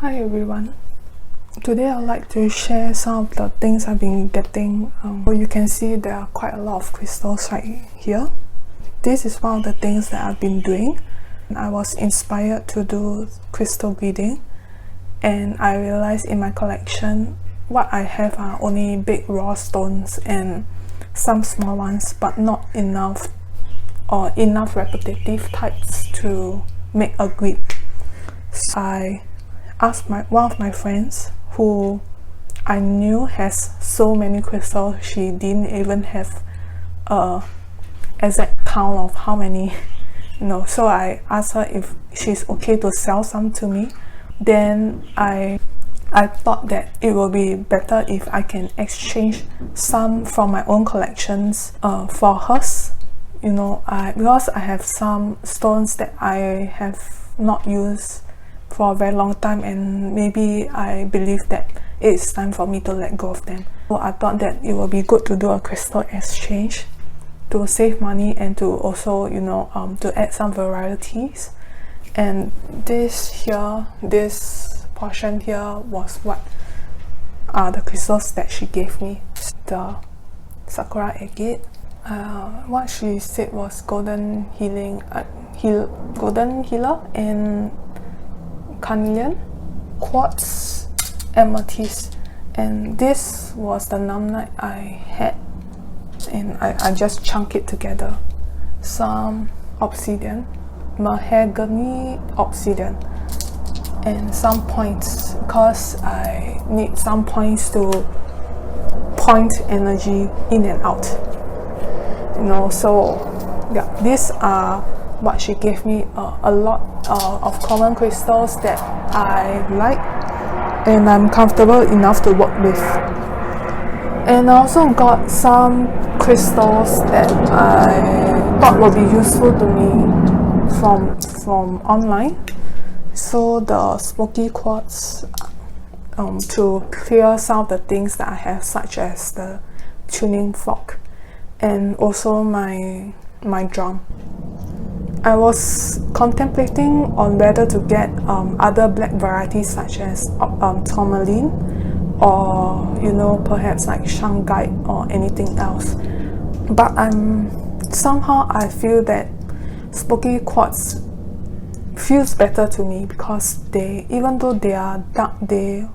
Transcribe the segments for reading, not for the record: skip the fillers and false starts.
Hi everyone. Today I'd like to share some of the things I've been getting. So you can see there are quite a lot of crystals right here. This is one of the things that I've been doing. I was inspired to do crystal reading, and I realized in my collection what I have are only big raw stones and some small ones, but not enough or enough repetitive types to make a grid. So I asked one of my friends who I knew has so many crystals. She didn't even have a exact count of how many, so I asked her if she's okay to sell some to me. Then I thought that it will be better if I can exchange some from my own collections for hers. Because I have some stones that I have not used for a very long time, and maybe I believe that it's time for me to let go of them. So I thought that it would be good to do a crystal exchange to save money and to also to add some varieties. And this portion here was what are the crystals that she gave me. The sakura agate, what she said was golden healer, and carnelian, quartz, amethyst, and this was the numnite I had, and I just chunk it together. Some obsidian, mahogany obsidian, and some points because I need some points to point energy in and out. So yeah, these are what she gave me. A lot of common crystals that I like and I'm comfortable enough to work with. And I also got some crystals that I thought would be useful to me from online. So the smoky quartz, to clear some of the things that I have, such as the tuning fork and also my drum. I was contemplating on whether to get other black varieties such as tourmaline, or perhaps like shungite or anything else. But somehow I feel that smoky quartz feels better to me because even though they are dark, they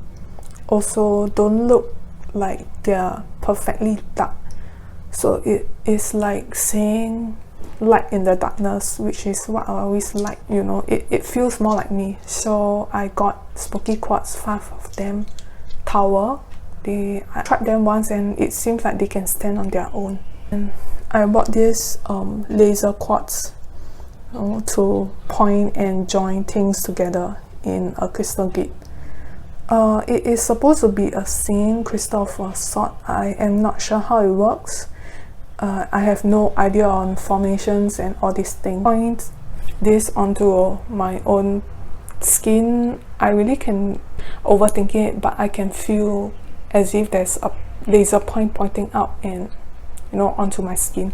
also don't look like they're perfectly dark. So it is like saying light in the darkness, which is what I always like. It feels more like me. So I got smoky quartz, 5 of them, tower. I tried them once and it seems like they can stand on their own. And I bought this laser quartz to point and join things together in a crystal gate. It is supposed to be a singing crystal of a sort. I am not sure how it works. I have no idea on formations and all these things. Point this onto my own skin. I really can overthink it, but I can feel as if there's a laser point pointing up and onto my skin.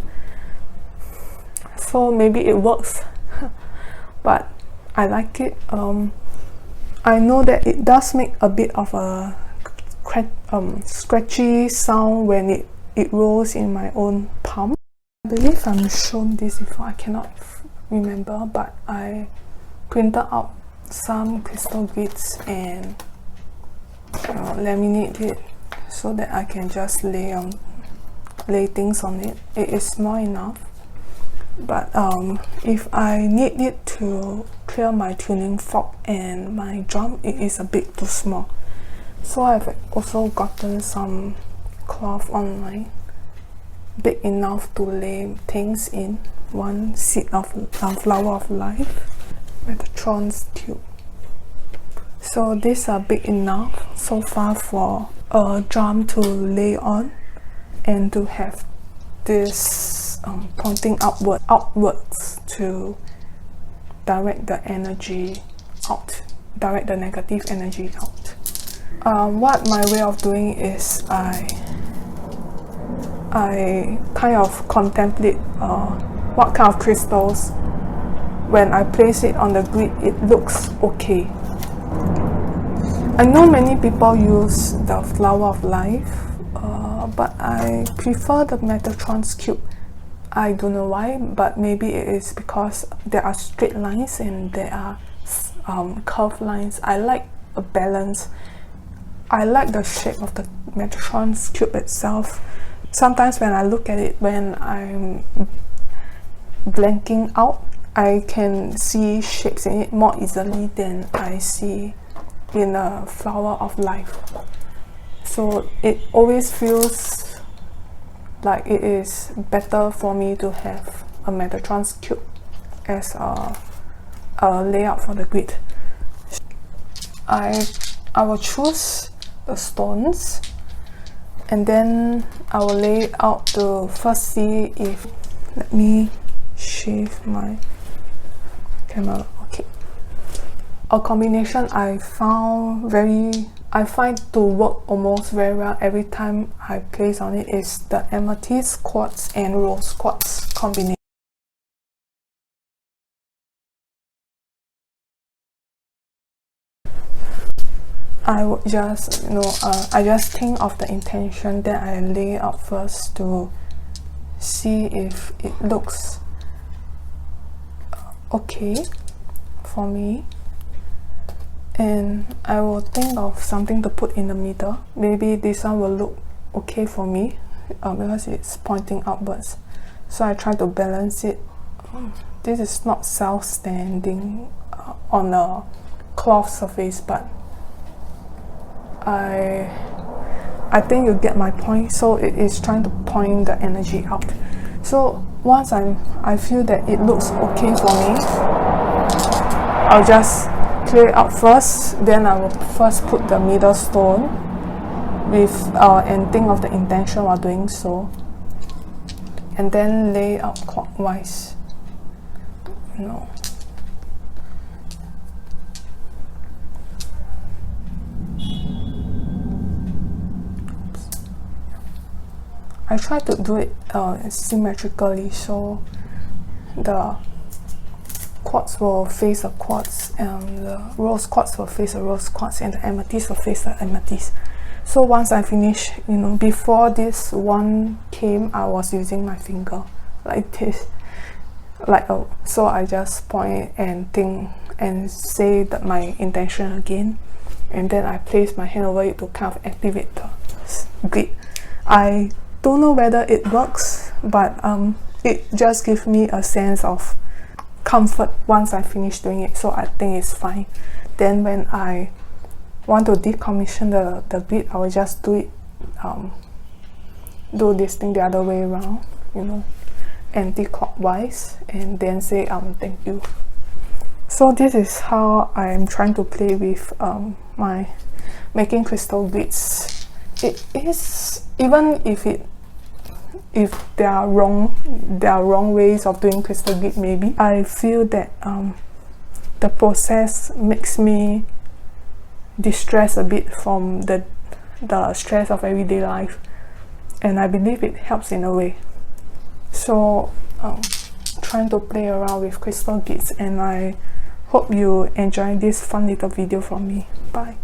So maybe it works, but I like it. I know that it does make a bit of a scratchy sound when it rolls in my own palm. I believe I'm shown this before, I cannot remember, but I printed out some crystal grids and laminate it so that I can just lay things on it. It is small enough, but if I need it to clear my tuning fork and my drum, it is a bit too small. So I've also gotten some cloth online, big enough to lay things in. One seed of flower of life, Metatron's tube. So these are big enough so far for a drum to lay on and to have this pointing outwards to direct the energy out, direct the negative energy out. What my way of doing is I kind of contemplate what kind of crystals, when I place it on the grid, it looks okay. I know many people use the Flower of Life, but I prefer the Metatron's cube. I don't know why, but maybe it is because there are straight lines and there are curved lines. I like a balance. I like the shape of the Metatron's cube itself. Sometimes when I look at it, when I'm blanking out, I can see shapes in it more easily than I see in a Flower of Life. So it always feels like it is better for me to have a Metatron's cube as a layout for the grid. I will choose the stones, and then I will lay out to first see if, let me shift my camera. Okay, a combination I find to work almost very well every time I place on it is the amethyst quartz and rose quartz combination. I would just, I just think of the intention that I lay out first to see if it looks okay for me, and I will think of something to put in the middle. Maybe this one will look okay for me because it's pointing upwards, so I try to balance it. This is not self-standing on a cloth surface, but I think you get my point. So it is trying to point the energy out. So once I feel that it looks okay for me, I'll just clear it out first. Then I will first put the middle stone with and think of the intention while doing so, and then lay out clockwise. I try to do it symmetrically, so the quartz will face a quartz, and the rose quartz will face a rose quartz, and the amethyst will face the amethyst. So once I finish, before this one came, I was using my finger like this, so I just point and think and say that my intention again, and then I place my hand over it to kind of activate the grid. I don't know whether it works, but it just gives me a sense of comfort once I finish doing it, so I think it's fine. Then when I want to decommission the grid, I will just do it, do this thing the other way around, anti-clockwise, and then say thank you. So this is how I'm trying to play with my making crystal grids. It is, even if there are wrong ways of doing crystal grid, maybe I feel that the process makes me distress a bit from the stress of everyday life, and I believe it helps in a way. So trying to play around with crystal grids, and I hope you enjoy this fun little video from me. Bye.